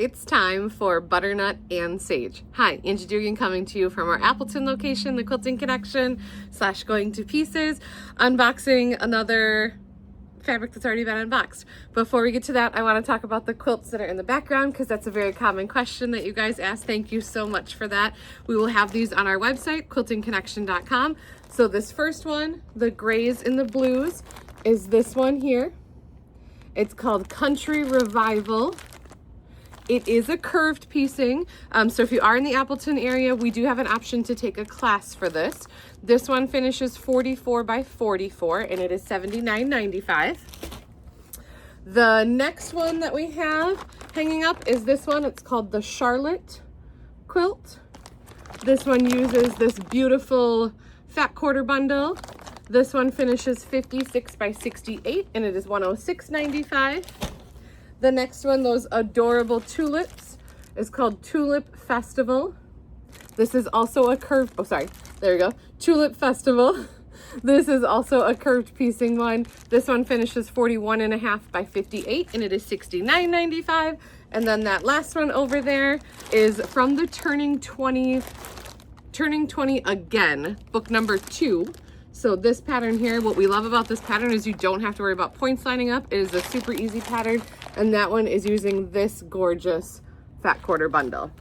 It's time for Butternut and Sage. Hi, Angie Dugan coming to you from our Appleton location, the Quilting Connection / Going to Pieces, unboxing another fabric that's already been unboxed. Before we get to that, I want to talk about the quilts that are in the background because that's a very common question that you guys ask. Thank you so much for that. We will have these on our website, quiltingconnection.com. So this first one, the grays and the blues, is this one here. It's called Country Revival. It is a curved piecing, so if you are in the Appleton area, we do have an option to take a class for this. This one finishes 44 by 44, and it is $79.95. The next one that we have hanging up is this one. It's called the Charlotte quilt. This one uses this beautiful fat quarter bundle. This one finishes 56 by 68, and it is $106.95. The next one, those adorable tulips, is called Tulip Festival. This is also a curved, there we go, Tulip Festival. This is also a curved piecing one. This one finishes 41.5 by 58, and it is $69.95. And then that last one over there is from the Turning 20 Again, book number 2. So this pattern here, what we love about this pattern is you don't have to worry about points lining up. It is a super easy pattern, and that one is using this gorgeous fat quarter bundle.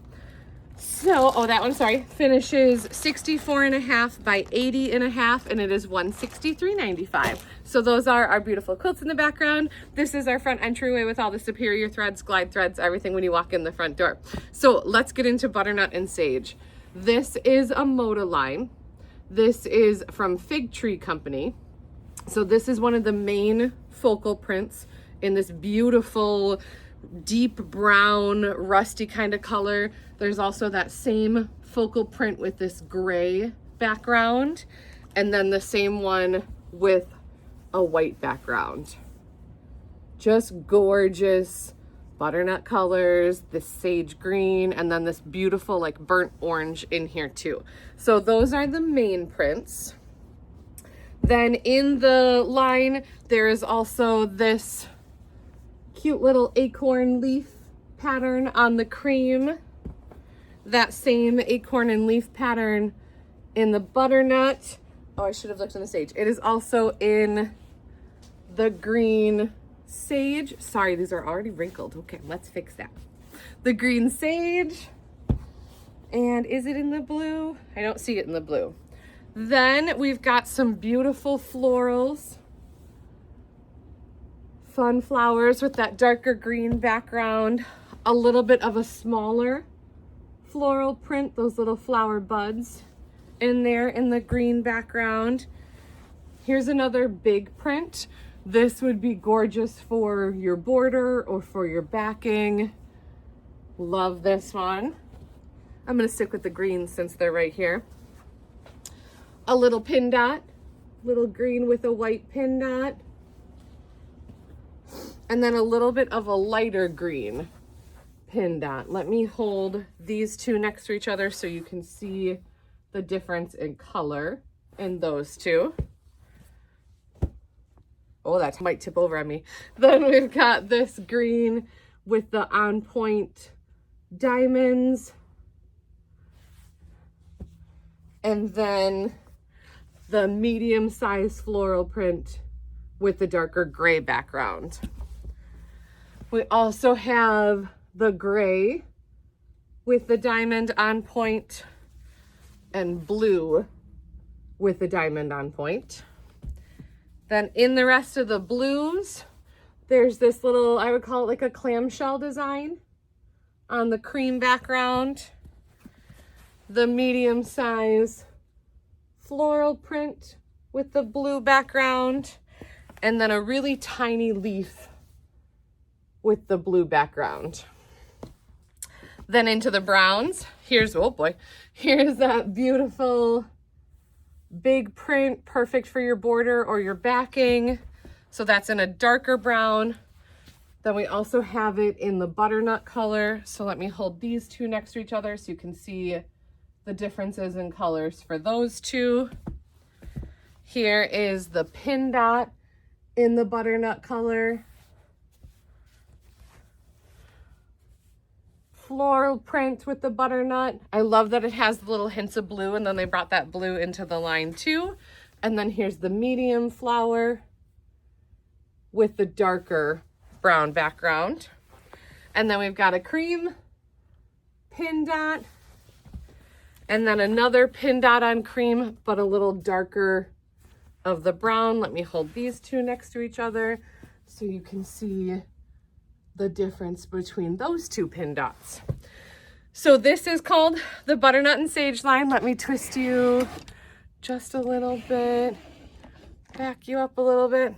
So, that one, finishes 64.5 by 80.5, and it is $163.95. So those are our beautiful quilts in the background. This is our front entryway with all the superior threads, glide threads, everything when you walk in the front door. So let's get into Butternut and Sage. This is a Moda line. This is from Fig Tree Company. So this is one of the main focal prints in this beautiful deep brown rusty kind of color. There's also that same focal print with this gray background, and then the same one with a white background. Just gorgeous butternut colors, this sage green, and then this beautiful like burnt orange in here too. So those are the main prints. Then in the line, there is also this cute little acorn leaf pattern on the cream. That same acorn and leaf pattern in the butternut. Oh, I should have looked in the sage. It is also in the green sage. Sorry, these are already wrinkled. Okay, let's fix that. The green sage. And is it in the blue? I don't see it in the blue. Then we've got some beautiful florals. Fun flowers with that darker green background. A little bit of a smaller floral print, those little flower buds in there in the green background. Here's another big print. This would be gorgeous for your border or for your backing. Love this one. I'm gonna stick with the greens since they're right here. A little pin dot, little green with a white pin dot. And then a little bit of a lighter green pin dot. Let me hold these two next to each other so you can see the difference in color in those two. Oh, that might tip over on me. Then we've got this green with the on point diamonds. And then the medium size floral print with the darker gray background. We also have the gray with the diamond on point and blue with the diamond on point. Then in the rest of the blues, there's this little, I would call it like a clamshell design on the cream background. The medium size floral print with the blue background, and then a really tiny leaf with the blue background. Then into the browns, here's that beautiful big print, perfect for your border or your backing. So that's in a darker brown. Then we also have it in the butternut color. So let me hold these two next to each other so you can see the differences in colors for those two. Here is the pin dot in the butternut color. floral print with the butternut. I love that it has the little hints of blue, and then they brought that blue into the line too. And then here's the medium flower with the darker brown background. And then we've got a cream pin dot, and then another pin dot on cream, but a little darker of the brown. Let me hold these two next to each other so you can see the difference between those two pin dots. So this is called the Butternut and Sage line. Let me twist you just a little bit, back you up a little bit.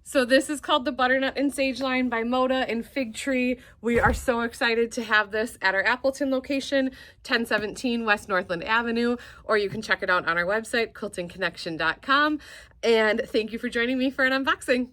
So this is called the Butternut and Sage line by Moda and Fig Tree. We are so excited to have this at our Appleton location, 1017 West Northland Avenue, or you can check it out on our website, quiltingconnection.com. And thank you for joining me for an unboxing.